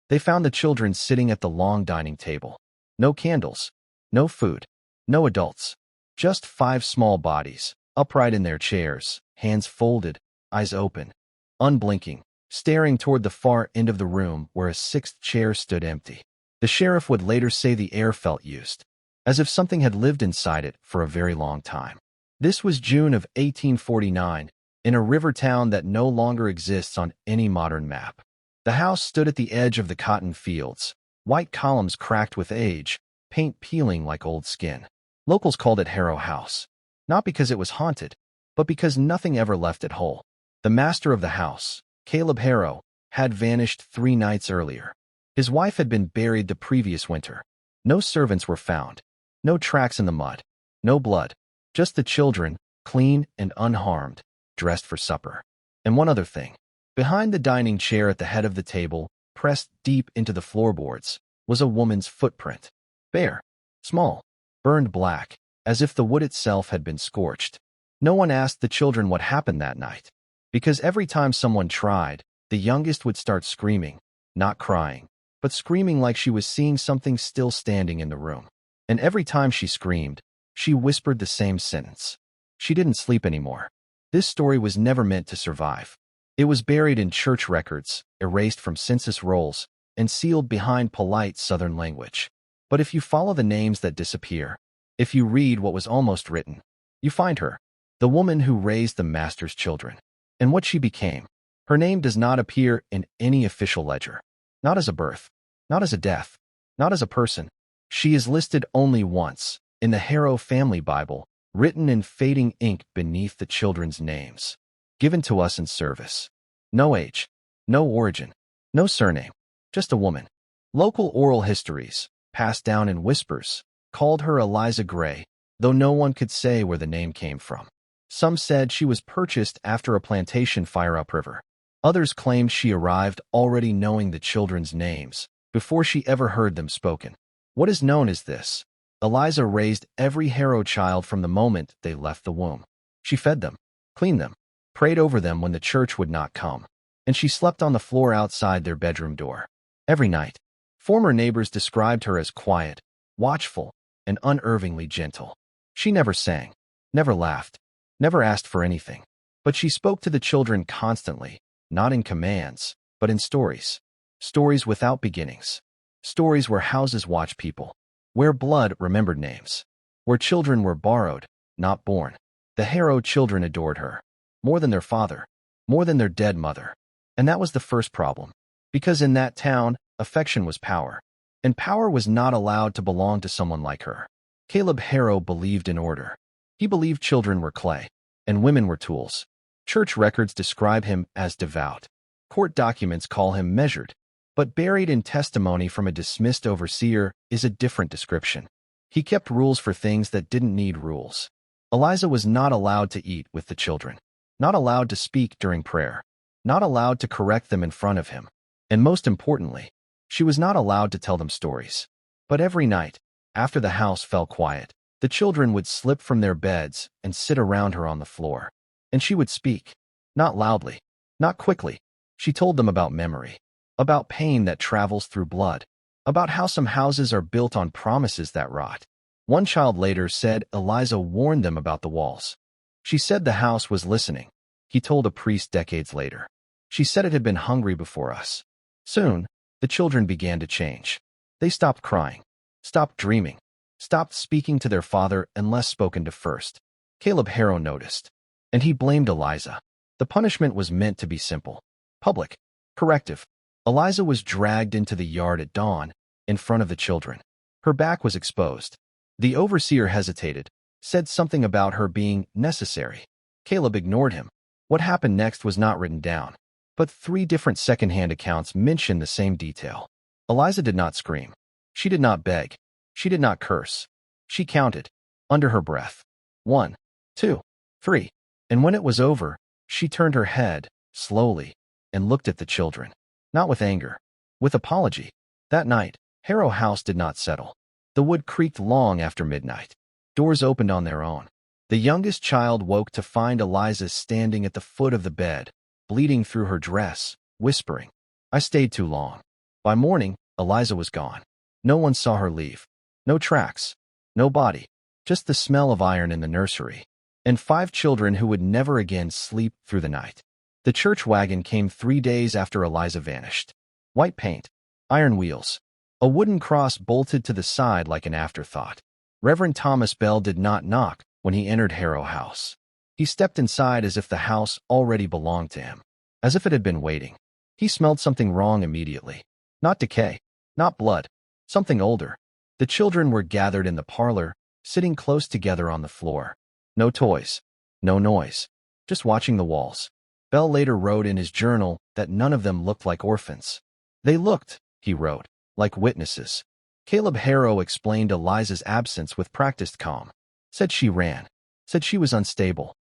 They found the children sitting at the long dining table. No candles, no food, no adults. Just 5 small bodies, upright in their chairs, hands folded, eyes open, unblinking, staring toward the far end of the room where a 6th chair stood empty. The sheriff would later say the air felt used, as if something had lived inside it for a very long time. This was June of 1849, in a river town that no longer exists on any modern map. The house stood at the edge of the cotton fields, white columns cracked with age, paint peeling like old skin. Locals called it Harrow House, not because it was haunted, but because nothing ever left it whole. The master of the house, Caleb Harrow, had vanished 3 nights earlier. His wife had been buried the previous winter. No servants were found, no tracks in the mud, no blood, just the children, clean and unharmed, dressed for supper. And one other thing. Behind the dining chair at the head of the table, pressed deep into the floorboards, was a woman's footprint. Bare, small, burned black, as if the wood itself had been scorched. No one asked the children what happened that night, because every time someone tried, the youngest would start screaming, not crying, but screaming like she was seeing something still standing in the room. And every time she screamed, she whispered the same sentence. She didn't sleep anymore. This story was never meant to survive. It was buried in church records, erased from census rolls, and sealed behind polite Southern language. But if you follow the names that disappear, if you read what was almost written, you find her, the woman who raised the master's children, and what she became. Her name does not appear in any official ledger. Not as a birth, not as a death, not as a person. She is listed only once, in the Harrow family Bible, written in fading ink beneath the children's names, given to us in service. No age, no origin, no surname, just a woman. Local oral histories, passed down in whispers, called her Eliza Gray, though no one could say where the name came from. Some said she was purchased after a plantation fire upriver. Others claimed she arrived already knowing the children's names, before she ever heard them spoken. What is known is this: Eliza raised every Harrow child from the moment they left the womb. She fed them, cleaned them, prayed over them when the church would not come, and she slept on the floor outside their bedroom door. Every night. Former neighbors described her as quiet, watchful, and unervingly gentle. She never sang, never laughed, never asked for anything. But she spoke to the children constantly, not in commands, but in stories. Stories without beginnings. Stories where houses watch people, where blood remembered names, where children were borrowed, not born. The Harrow children adored her, more than their father, more than their dead mother. And that was the first problem, because in that town, affection was power, and power was not allowed to belong to someone like her. Caleb Harrow believed in order. He believed children were clay, and women were tools. Church records describe him as devout. Court documents call him measured. But buried in testimony from a dismissed overseer is a different description. He kept rules for things that didn't need rules. Eliza was not allowed to eat with the children, not allowed to speak during prayer, not allowed to correct them in front of him, and most importantly, she was not allowed to tell them stories. But every night, after the house fell quiet, the children would slip from their beds and sit around her on the floor. And she would speak, not loudly, not quickly. She told them about memory, about pain that travels through blood, about how some houses are built on promises that rot. One child later said Eliza warned them about the walls. She said the house was listening. He told a priest decades later. She said it had been hungry before us. Soon, the children began to change. They stopped crying, stopped dreaming, stopped speaking to their father unless spoken to first. Caleb Harrow noticed, and he blamed Eliza. The punishment was meant to be simple, public, corrective. Eliza was dragged into the yard at dawn, in front of the children. Her back was exposed. The overseer hesitated, said something about her being necessary. Caleb ignored him. What happened next was not written down, but 3 different second-hand accounts mention the same detail. Eliza did not scream. She did not beg. She did not curse. She counted, under her breath. 1, 2, 3. And when it was over, she turned her head, slowly, and looked at the children. Not with anger, with apology. That night, Harrow House did not settle. The wood creaked long after midnight. Doors opened on their own. The youngest child woke to find Eliza standing at the foot of the bed, bleeding through her dress, whispering, "I stayed too long. By morning, Eliza was gone. No one saw her leave. No tracks. No body. Just the smell of iron in the nursery. And 5 children who would never again sleep through the night. The church wagon came 3 days after Eliza vanished. White paint. Iron wheels. A wooden cross bolted to the side like an afterthought. Reverend Thomas Bell did not knock when he entered Harrow House. He stepped inside as if the house already belonged to him, as if it had been waiting. He smelled something wrong immediately. Not decay, not blood, something older. The children were gathered in the parlor, sitting close together on the floor. No toys, no noise, just watching the walls. Bell later wrote in his journal that none of them looked like orphans. They looked, he wrote, like witnesses. Caleb Harrow explained Eliza's absence with practiced calm. Said she ran. Said she was unstable.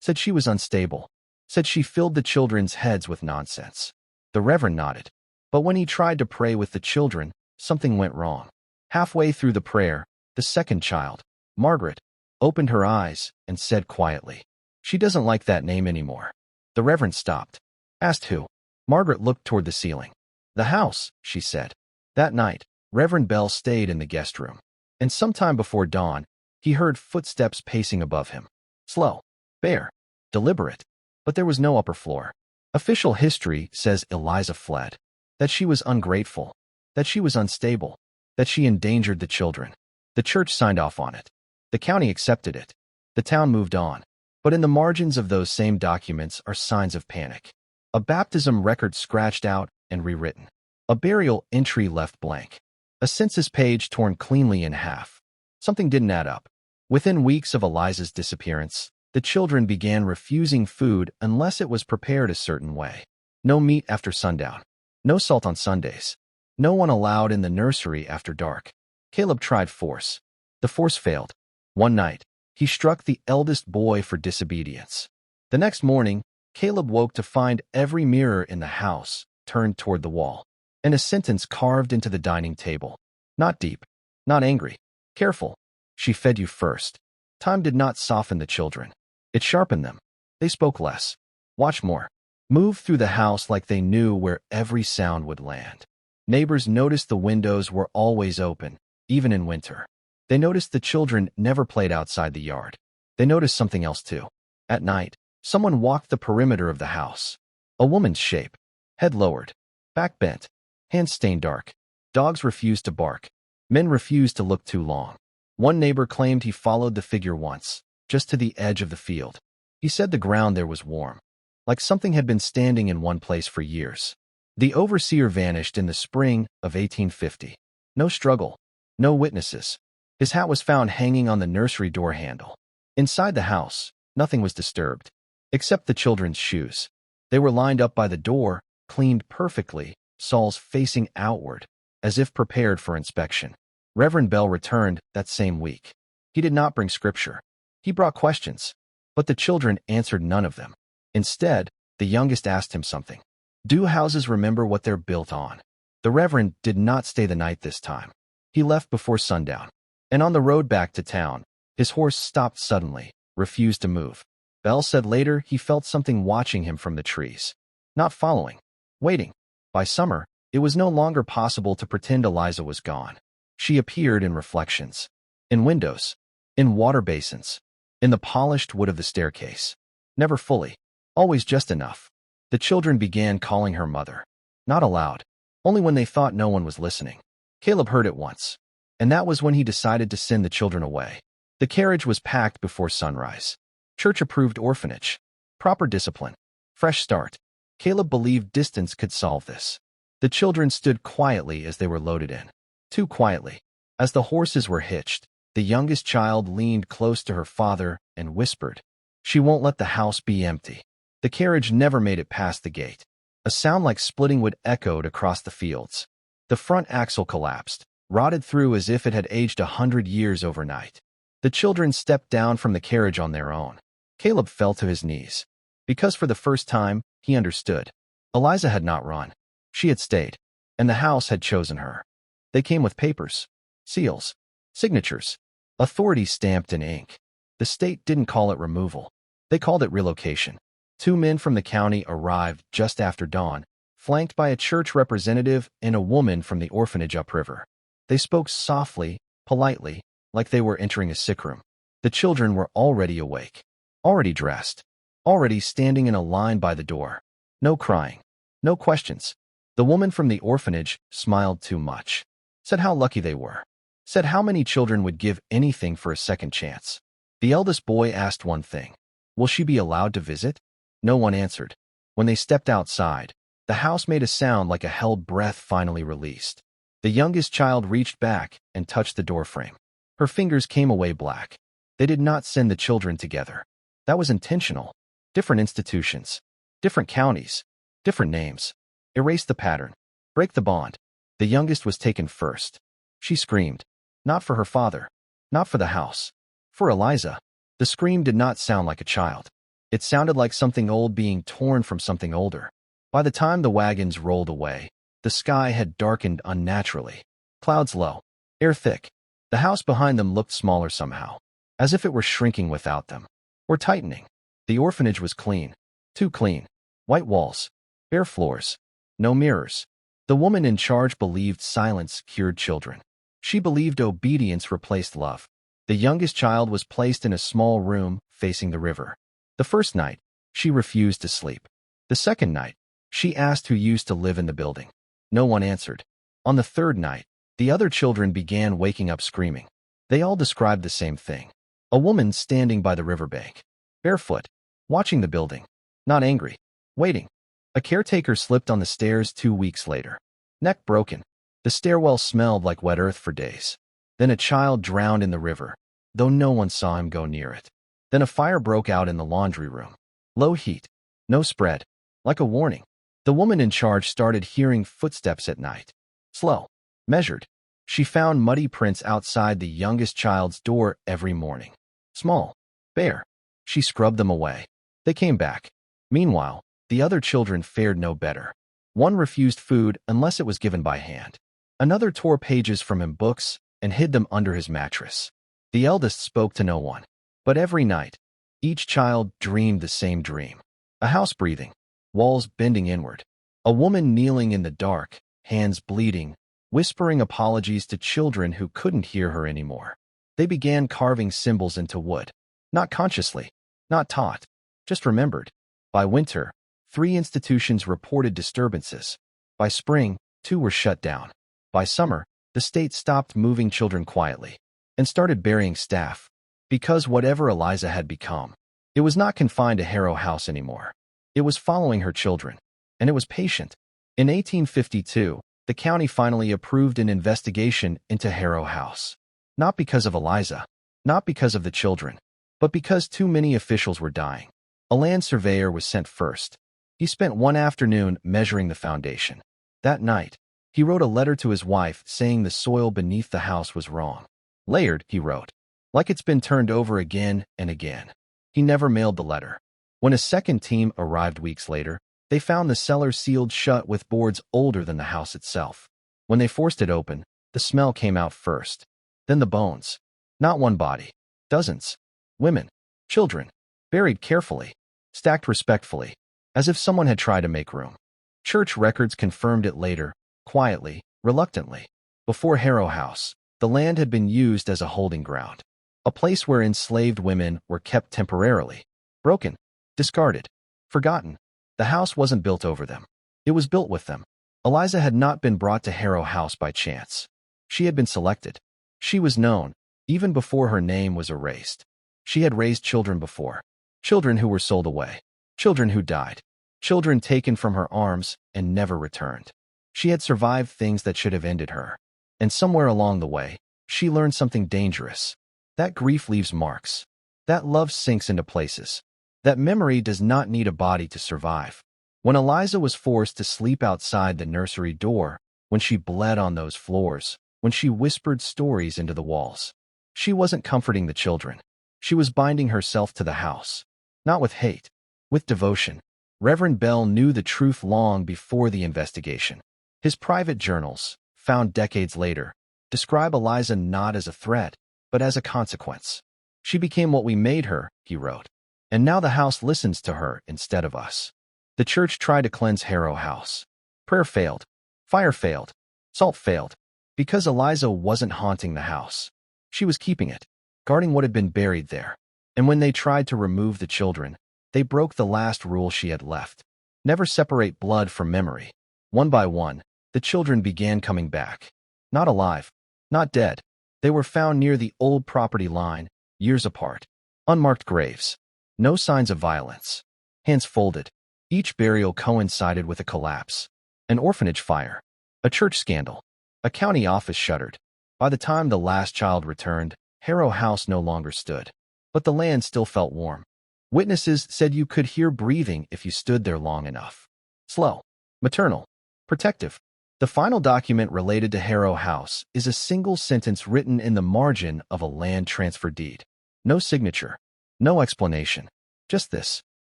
Said she was unstable. Said she filled the children's heads with nonsense. The Reverend nodded. But when he tried to pray with the children, something went wrong. Halfway through the prayer, the second child, Margaret, opened her eyes and said quietly, "She doesn't like that name anymore." The Reverend stopped. Asked who. Margaret looked toward the ceiling. "The house," she said. That night, Reverend Bell stayed in the guest room. And sometime before dawn, he heard footsteps pacing above him. Slow, bare, deliberate. But there was no upper floor. Official history says Eliza fled. That she was ungrateful. That she was unstable. That she endangered the children. The church signed off on it. The county accepted it. The town moved on. But in the margins of those same documents are signs of panic. A baptism record scratched out and rewritten. A burial entry left blank. A census page torn cleanly in half. Something didn't add up. Within weeks of Eliza's disappearance, the children began refusing food unless it was prepared a certain way. No meat after sundown. No salt on Sundays. No one allowed in the nursery after dark. Caleb tried force. The force failed. One night, he struck the eldest boy for disobedience. The next morning, Caleb woke to find every mirror in the house turned toward the wall, and a sentence carved into the dining table. Not deep, not angry. Careful. She fed you first. Time did not soften the children. It sharpened them. They spoke less. Watch more. Moved through the house like they knew where every sound would land. Neighbors noticed the windows were always open, even in winter. They noticed the children never played outside the yard. They noticed something else too. At night, someone walked the perimeter of the house. A woman's shape. Head lowered. Back bent. Hands stained dark. Dogs refused to bark. Men refused to look too long. One neighbor claimed he followed the figure once, just to the edge of the field. He said the ground there was warm, like something had been standing in one place for years. The overseer vanished in the spring of 1850. No struggle. No witnesses. His hat was found hanging on the nursery door handle. Inside the house, nothing was disturbed, except the children's shoes. They were lined up by the door, cleaned perfectly, soles facing outward, as if prepared for inspection. Reverend Bell returned that same week. He did not bring scripture. He brought questions, but the children answered none of them. Instead, the youngest asked him something. Do houses remember what they're built on? The Reverend did not stay the night this time. He left before sundown. And on the road back to town, his horse stopped suddenly, refused to move. Bell said later he felt something watching him from the trees. Not following. Waiting. By summer, it was no longer possible to pretend Eliza was gone. She appeared in reflections. In windows. In water basins. In the polished wood of the staircase. Never fully. Always just enough. The children began calling her mother. Not aloud. Only when they thought no one was listening. Caleb heard it once. And that was when he decided to send the children away. The carriage was packed before sunrise. Church-approved orphanage. Proper discipline. Fresh start. Caleb believed distance could solve this. The children stood quietly as they were loaded in. Too quietly. As the horses were hitched, the youngest child leaned close to her father and whispered, "She won't let the house be empty." The carriage never made it past the gate. A sound like splitting wood echoed across the fields. The front axle collapsed, rotted through as if it had aged 100 years overnight. The children stepped down from the carriage on their own. Caleb fell to his knees. Because for the first time, he understood. Eliza had not run. She had stayed. And the house had chosen her. They came with papers, seals, signatures, authority stamped in ink. The state didn't call it removal. They called it relocation. 2 men from the county arrived just after dawn, flanked by a church representative and a woman from the orphanage upriver. They spoke softly, politely, like they were entering a sick room. The children were already awake, already dressed, already standing in a line by the door. No crying, no questions. The woman from the orphanage smiled too much, said how lucky they were, said how many children would give anything for a second chance. The eldest boy asked one thing. Will she be allowed to visit? No one answered. When they stepped outside, the house made a sound like a held breath finally released. The youngest child reached back and touched the doorframe. Her fingers came away black. They did not send the children together. That was intentional. Different institutions, different counties, different names. Erase the pattern. Break the bond. The youngest was taken first. She screamed. Not for her father. Not for the house. For Eliza. The scream did not sound like a child. It sounded like something old being torn from something older. By the time the wagons rolled away, the sky had darkened unnaturally. Clouds low. Air thick. The house behind them looked smaller somehow, as if it were shrinking without them, or tightening. The orphanage was clean. Too clean. White walls. Bare floors. No mirrors. The woman in charge believed silence cured children. She believed obedience replaced love. The youngest child was placed in a small room facing the river. The first night, she refused to sleep. The second night, she asked who used to live in the building. No one answered. On the third night, the other children began waking up screaming. They all described the same thing. A woman standing by the riverbank, barefoot, watching the building, not angry, waiting. A caretaker slipped on the stairs 2 weeks later. Neck broken. The stairwell smelled like wet earth for days. Then a child drowned in the river, though no one saw him go near it. Then a fire broke out in the laundry room. Low heat. No spread. Like a warning. The woman in charge started hearing footsteps at night. Slow. Measured. She found muddy prints outside the youngest child's door every morning. Small. Bare. She scrubbed them away. They came back. Meanwhile, the other children fared no better. One refused food unless it was given by hand. Another tore pages from his books and hid them under his mattress. The eldest spoke to no one. But every night, each child dreamed the same dream. A house breathing, walls bending inward. A woman kneeling in the dark, hands bleeding, whispering apologies to children who couldn't hear her anymore. They began carving symbols into wood. Not consciously, not taught, just remembered. By winter, 3 institutions reported disturbances. By spring, 2 were shut down. By summer, the state stopped moving children quietly and started burying staff. Because whatever Eliza had become, it was not confined to Harrow House anymore. It was following her children, and it was patient. In 1852, the county finally approved an investigation into Harrow House. Not because of Eliza, not because of the children, but because too many officials were dying. A land surveyor was sent first. He spent one afternoon measuring the foundation. That night, he wrote a letter to his wife saying the soil beneath the house was wrong. Layered, he wrote, like it's been turned over again and again. He never mailed the letter. When a second team arrived weeks later, they found the cellar sealed shut with boards older than the house itself. When they forced it open, the smell came out first. Then the bones. Not one body. Dozens. Women. Children. Buried carefully. Stacked respectfully. As if someone had tried to make room. Church records confirmed it later, quietly, reluctantly. Before Harrow House, the land had been used as a holding ground. A place where enslaved women were kept temporarily. Broken. Discarded. Forgotten. The house wasn't built over them. It was built with them. Eliza had not been brought to Harrow House by chance. She had been selected. She was known, even before her name was erased. She had raised children before. Children who were sold away. Children who died. Children taken from her arms and never returned. She had survived things that should have ended her. And somewhere along the way, she learned something dangerous. That grief leaves marks. That love sinks into places. That memory does not need a body to survive. When Eliza was forced to sleep outside the nursery door, when she bled on those floors, when she whispered stories into the walls, she wasn't comforting the children. She was binding herself to the house. Not with hate, with devotion. Reverend Bell knew the truth long before the investigation. His private journals, found decades later, describe Eliza not as a threat, but as a consequence. She became what we made her, he wrote. And now the house listens to her instead of us. The church tried to cleanse Harrow House. Prayer failed. Fire failed. Salt failed. Because Eliza wasn't haunting the house. She was keeping it, guarding what had been buried there. And when they tried to remove the children, they broke the last rule she had left. Never separate blood from memory. One by one, the children began coming back. Not alive. Not dead. They were found near the old property line, years apart. Unmarked graves. No signs of violence. Hands folded. Each burial coincided with a collapse. An orphanage fire. A church scandal. A county office shuttered. By the time the last child returned, Harrow House no longer stood. But the land still felt warm. Witnesses said you could hear breathing if you stood there long enough. Slow. Maternal. Protective. The final document related to Harrow House is a single sentence written in the margin of a land transfer deed. No signature. No explanation. Just this.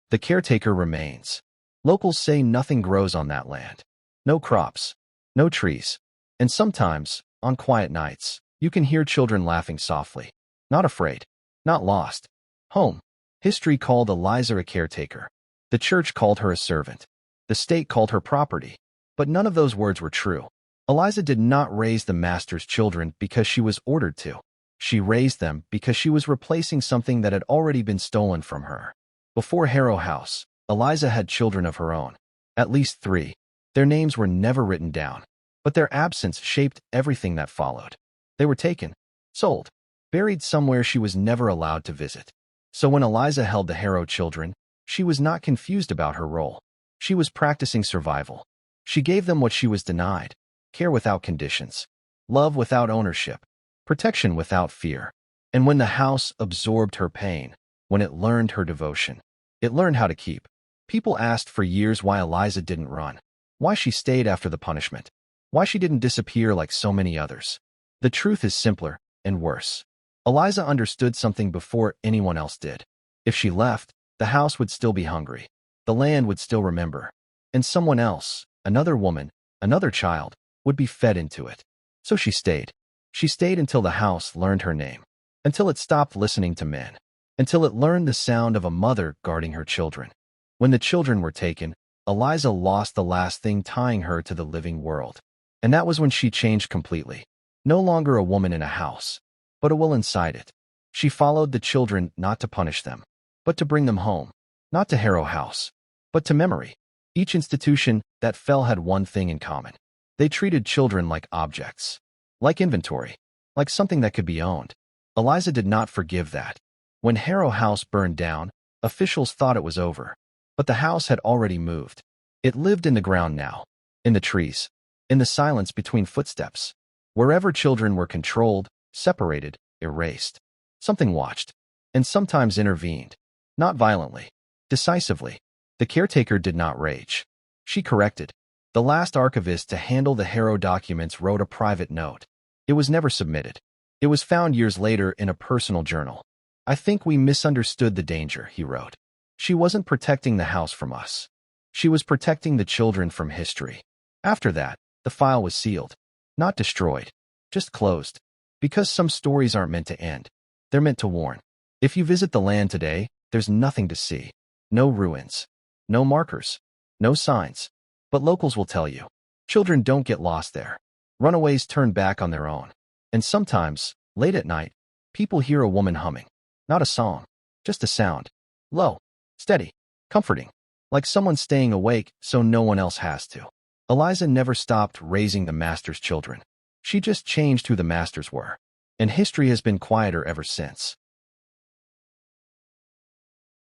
The caretaker remains. Locals say nothing grows on that land. No crops. No trees. And sometimes, on quiet nights, you can hear children laughing softly. Not afraid. Not lost. Home. History called Eliza a caretaker. The church called her a servant. The state called her property. But none of those words were true. Eliza did not raise the master's children because she was ordered to. She raised them because she was replacing something that had already been stolen from her. Before Harrow House, Eliza had children of her own. At least 3. Their names were never written down. But their absence shaped everything that followed. They were taken, sold, buried somewhere she was never allowed to visit. So when Eliza held the Harrow children, she was not confused about her role. She was practicing survival. She gave them what she was denied: care without conditions, love without ownership, protection without fear. And when the house absorbed her pain, when it learned her devotion, it learned how to keep. People asked for years why Eliza didn't run, why she stayed after the punishment, why she didn't disappear like so many others. The truth is simpler and worse. Eliza understood something before anyone else did. If she left, the house would still be hungry. The land would still remember. And someone else, another woman, another child, would be fed into it. So she stayed. She stayed until the house learned her name. Until it stopped listening to men. Until it learned the sound of a mother guarding her children. When the children were taken, Eliza lost the last thing tying her to the living world. And that was when she changed completely. No longer a woman in a house, but a will inside it. She followed the children not to punish them, but to bring them home. Not to Harrow House, but to memory. Each institution that fell had one thing in common. They treated children like objects, like inventory, like something that could be owned. Eliza did not forgive that. When Harrow House burned down, officials thought it was over. But the house had already moved. It lived in the ground now, in the trees, in the silence between footsteps. Wherever children were controlled, separated, erased. Something watched, and sometimes intervened. Not violently, decisively. The caretaker did not rage. She corrected. The last archivist to handle the Harrow documents wrote a private note. It was never submitted. It was found years later in a personal journal. "I think we misunderstood the danger," he wrote. "She wasn't protecting the house from us. She was protecting the children from history." After that, the file was sealed. Not destroyed, just closed. Because some stories aren't meant to end. They're meant to warn. If you visit the land today, there's nothing to see. No ruins. No markers. No signs. But locals will tell you. Children don't get lost there. Runaways turn back on their own. And sometimes, late at night, people hear a woman humming. Not a song, just a sound. Low, steady, comforting. Like someone staying awake so no one else has to. Eliza never stopped raising the master's children. She just changed who the masters were. And history has been quieter ever since.